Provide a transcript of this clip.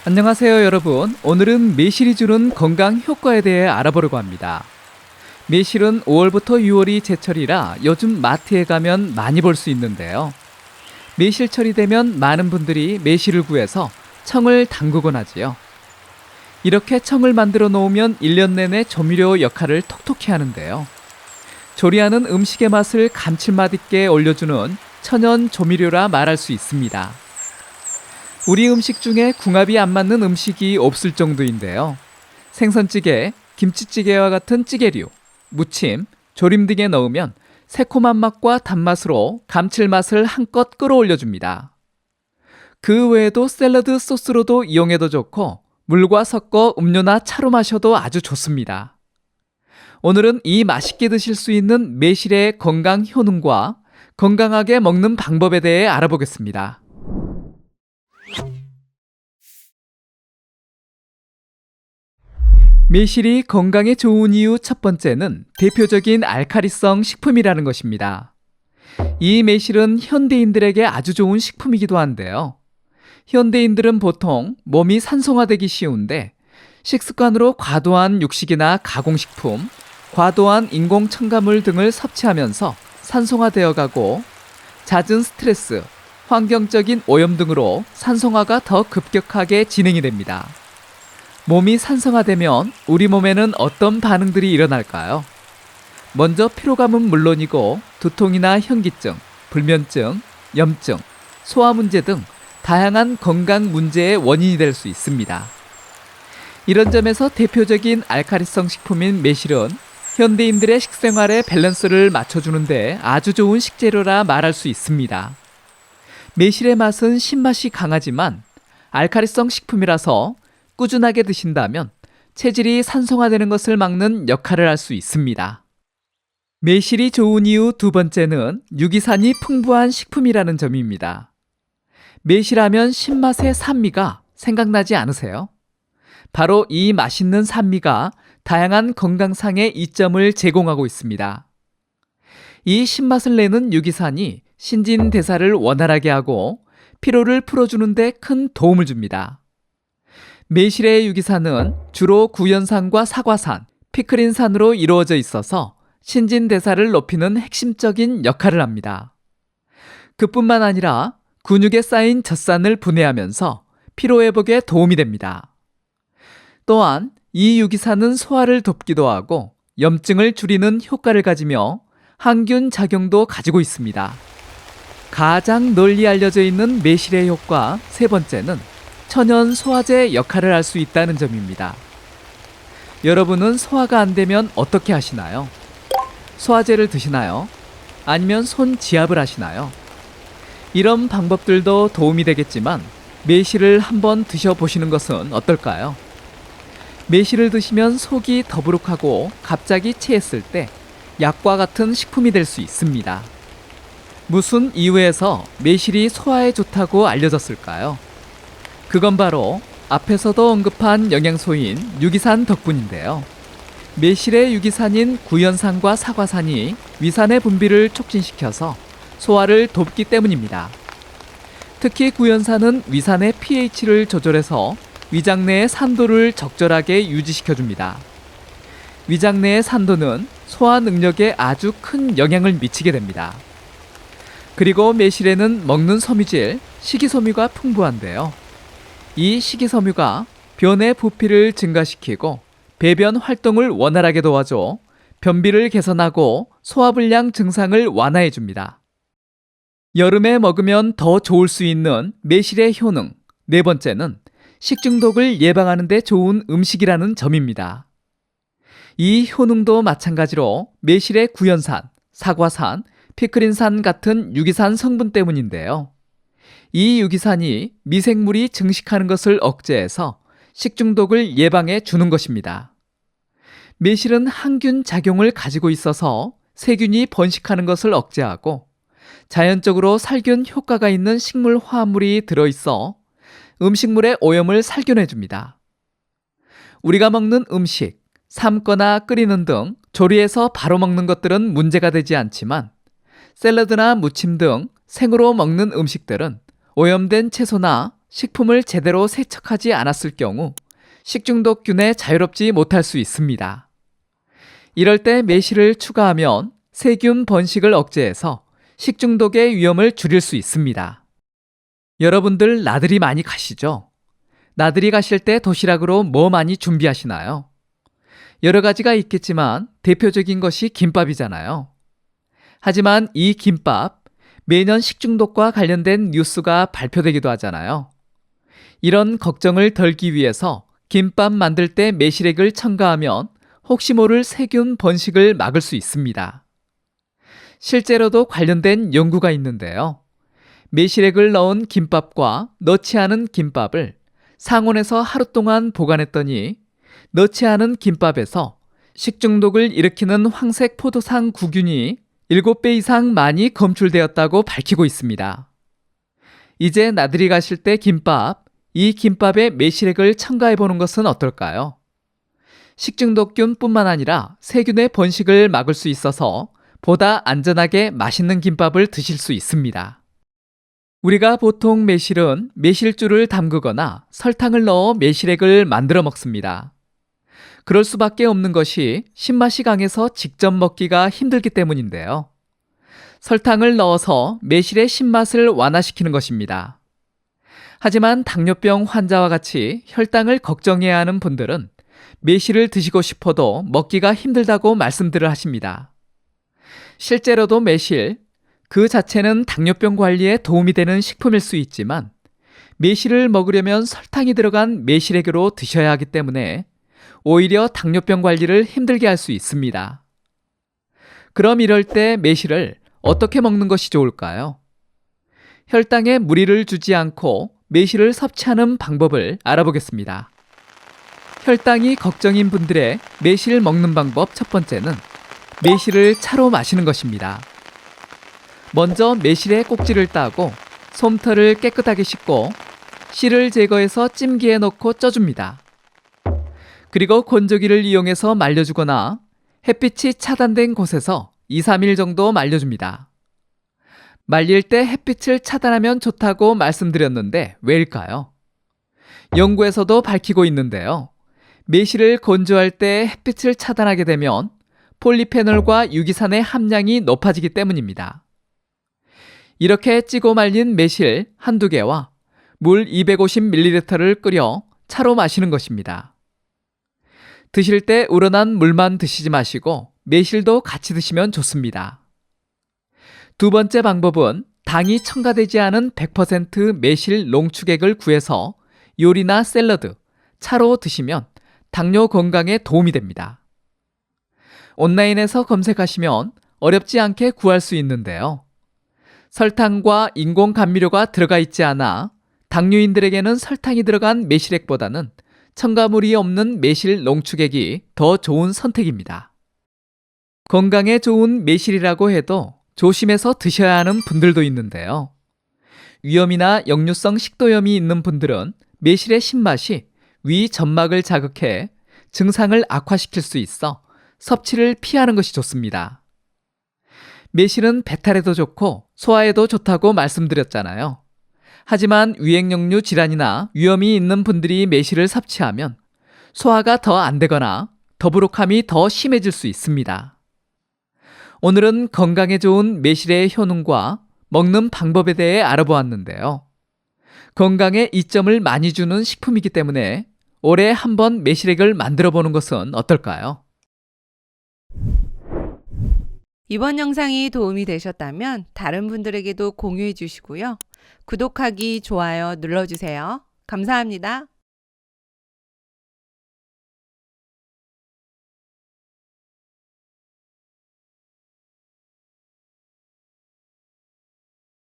안녕하세요 여러분. 오늘은 매실이 주는 건강 효과에 대해 알아보려고 합니다. 매실은 5월부터 6월이 제철이라 요즘 마트에 가면 많이 볼 수 있는데요. 매실철이 되면 많은 분들이 매실을 구해서 청을 담그곤 하지요. 이렇게 청을 만들어 놓으면 1년 내내 조미료 역할을 톡톡히 하는데요. 조리하는 음식의 맛을 감칠맛 있게 올려주는 천연 조미료라 말할 수 있습니다. 우리 음식 중에 궁합이 안 맞는 음식이 없을 정도인데요. 생선찌개, 김치찌개와 같은 찌개류, 무침, 조림 등에 넣으면 새콤한 맛과 단맛으로 감칠맛을 한껏 끌어올려줍니다. 그 외에도 샐러드 소스로도 이용해도 좋고 물과 섞어 음료나 차로 마셔도 아주 좋습니다. 오늘은 이 맛있게 드실 수 있는 매실의 건강 효능과 건강하게 먹는 방법에 대해 알아보겠습니다. 매실이 건강에 좋은 이유 첫 번째는 대표적인 알칼리성 식품이라는 것입니다. 이 매실은 현대인들에게 아주 좋은 식품이기도 한데요. 현대인들은 보통 몸이 산성화되기 쉬운데 식습관으로 과도한 육식이나 가공식품, 과도한 인공 첨가물 등을 섭취하면서 산성화되어 가고 잦은 스트레스, 환경적인 오염 등으로 산성화가 더 급격하게 진행이 됩니다. 몸이 산성화되면 우리 몸에는 어떤 반응들이 일어날까요? 먼저 피로감은 물론이고 두통이나 현기증, 불면증, 염증, 소화 문제 등 다양한 건강 문제의 원인이 될 수 있습니다. 이런 점에서 대표적인 알칼리성 식품인 매실은 현대인들의 식생활의 밸런스를 맞춰주는데 아주 좋은 식재료라 말할 수 있습니다. 매실의 맛은 신맛이 강하지만 알칼리성 식품이라서 꾸준하게 드신다면 체질이 산성화되는 것을 막는 역할을 할 수 있습니다. 매실이 좋은 이유 두 번째는 유기산이 풍부한 식품이라는 점입니다. 매실하면 신맛의 산미가 생각나지 않으세요? 바로 이 맛있는 산미가 다양한 건강상의 이점을 제공하고 있습니다. 이 신맛을 내는 유기산이 신진대사를 원활하게 하고 피로를 풀어주는 데 큰 도움을 줍니다. 매실의 유기산은 주로 구연산과 사과산, 피크린산으로 이루어져 있어서 신진대사를 높이는 핵심적인 역할을 합니다. 그뿐만 아니라 근육에 쌓인 젖산을 분해하면서 피로회복에 도움이 됩니다. 또한 이 유기산은 소화를 돕기도 하고 염증을 줄이는 효과를 가지며 항균 작용도 가지고 있습니다. 가장 널리 알려져 있는 매실의 효과 세 번째는 천연 소화제 역할을 할 수 있다는 점입니다. 여러분은 소화가 안 되면 어떻게 하시나요? 소화제를 드시나요? 아니면 손지압을 하시나요? 이런 방법들도 도움이 되겠지만 매실을 한번 드셔보시는 것은 어떨까요? 매실을 드시면 속이 더부룩하고 갑자기 체했을 때 약과 같은 식품이 될 수 있습니다. 무슨 이유에서 매실이 소화에 좋다고 알려졌을까요? 그건 바로 앞에서도 언급한 영양소인 유기산 덕분인데요. 매실의 유기산인 구연산과 사과산이 위산의 분비를 촉진시켜서 소화를 돕기 때문입니다. 특히 구연산은 위산의 pH를 조절해서 위장 내의 산도를 적절하게 유지시켜줍니다. 위장 내의 산도는 소화 능력에 아주 큰 영향을 미치게 됩니다. 그리고 매실에는 먹는 섬유질, 식이섬유가 풍부한데요. 이 식이섬유가 변의 부피를 증가시키고 배변 활동을 원활하게 도와줘 변비를 개선하고 소화불량 증상을 완화해줍니다. 여름에 먹으면 더 좋을 수 있는 매실의 효능 네 번째는 식중독을 예방하는 데 좋은 음식이라는 점입니다. 이 효능도 마찬가지로 매실의 구연산, 사과산, 피크린산 같은 유기산 성분 때문인데요. 이 유기산이 미생물이 증식하는 것을 억제해서 식중독을 예방해 주는 것입니다. 매실은 항균 작용을 가지고 있어서 세균이 번식하는 것을 억제하고 자연적으로 살균 효과가 있는 식물 화합물이 들어있어 음식물의 오염을 살균해 줍니다. 우리가 먹는 음식, 삶거나 끓이는 등 조리해서 바로 먹는 것들은 문제가 되지 않지만 샐러드나 무침 등 생으로 먹는 음식들은 오염된 채소나 식품을 제대로 세척하지 않았을 경우 식중독균에 자유롭지 못할 수 있습니다. 이럴 때 매실을 추가하면 세균 번식을 억제해서 식중독의 위험을 줄일 수 있습니다. 여러분들 나들이 많이 가시죠? 나들이 가실 때 도시락으로 뭐 많이 준비하시나요? 여러 가지가 있겠지만 대표적인 것이 김밥이잖아요. 하지만 이 김밥, 매년 식중독과 관련된 뉴스가 발표되기도 하잖아요. 이런 걱정을 덜기 위해서 김밥 만들 때 매실액을 첨가하면 혹시 모를 세균 번식을 막을 수 있습니다. 실제로도 관련된 연구가 있는데요. 매실액을 넣은 김밥과 넣지 않은 김밥을 상온에서 하루 동안 보관했더니 넣지 않은 김밥에서 식중독을 일으키는 황색 포도상 구균이 7배 이상 많이 검출되었다고 밝히고 있습니다. 이제 나들이 가실 때 이 김밥에 매실액을 첨가해 보는 것은 어떨까요? 식중독균뿐만 아니라 세균의 번식을 막을 수 있어서 보다 안전하게 맛있는 김밥을 드실 수 있습니다. 우리가 보통 매실은 매실주를 담그거나 설탕을 넣어 매실액을 만들어 먹습니다. 그럴 수밖에 없는 것이 신맛이 강해서 직접 먹기가 힘들기 때문인데요. 설탕을 넣어서 매실의 신맛을 완화시키는 것입니다. 하지만 당뇨병 환자와 같이 혈당을 걱정해야 하는 분들은 매실을 드시고 싶어도 먹기가 힘들다고 말씀들을 하십니다. 실제로도 매실, 그 자체는 당뇨병 관리에 도움이 되는 식품일 수 있지만 매실을 먹으려면 설탕이 들어간 매실액으로 드셔야 하기 때문에 오히려 당뇨병 관리를 힘들게 할 수 있습니다. 그럼 이럴 때 매실을 어떻게 먹는 것이 좋을까요? 혈당에 무리를 주지 않고 매실을 섭취하는 방법을 알아보겠습니다. 혈당이 걱정인 분들의 매실 먹는 방법 첫 번째는 매실을 차로 마시는 것입니다. 먼저 매실의 꼭지를 따고 솜털을 깨끗하게 씻고 씨를 제거해서 찜기에 넣고 쪄줍니다. 그리고 건조기를 이용해서 말려주거나 햇빛이 차단된 곳에서 2, 3일 정도 말려줍니다. 말릴 때 햇빛을 차단하면 좋다고 말씀드렸는데 왜일까요? 연구에서도 밝히고 있는데요. 매실을 건조할 때 햇빛을 차단하게 되면 폴리페놀과 유기산의 함량이 높아지기 때문입니다. 이렇게 찌고 말린 매실 한두 개와 물 250ml를 끓여 차로 마시는 것입니다. 드실 때 우러난 물만 드시지 마시고 매실도 같이 드시면 좋습니다. 두 번째 방법은 당이 첨가되지 않은 100% 매실 농축액을 구해서 요리나 샐러드, 차로 드시면 당뇨 건강에 도움이 됩니다. 온라인에서 검색하시면 어렵지 않게 구할 수 있는데요. 설탕과 인공 감미료가 들어가 있지 않아 당뇨인들에게는 설탕이 들어간 매실액보다는 첨가물이 없는 매실 농축액이 더 좋은 선택입니다. 건강에 좋은 매실이라고 해도 조심해서 드셔야 하는 분들도 있는데요. 위염이나 역류성 식도염이 있는 분들은 매실의 신맛이 위 점막을 자극해 증상을 악화시킬 수 있어 섭취를 피하는 것이 좋습니다. 매실은 배탈에도 좋고 소화에도 좋다고 말씀드렸잖아요. 하지만 위액역류 질환이나 위염이 있는 분들이 매실을 섭취하면 소화가 더 안 되거나 더부룩함이 더 심해질 수 있습니다. 오늘은 건강에 좋은 매실의 효능과 먹는 방법에 대해 알아보았는데요. 건강에 이점을 많이 주는 식품이기 때문에 올해 한번 매실액을 만들어 보는 것은 어떨까요? 이번 영상이 도움이 되셨다면 다른 분들에게도 공유해 주시고요. 구독하기, 좋아요 눌러주세요. 감사합니다.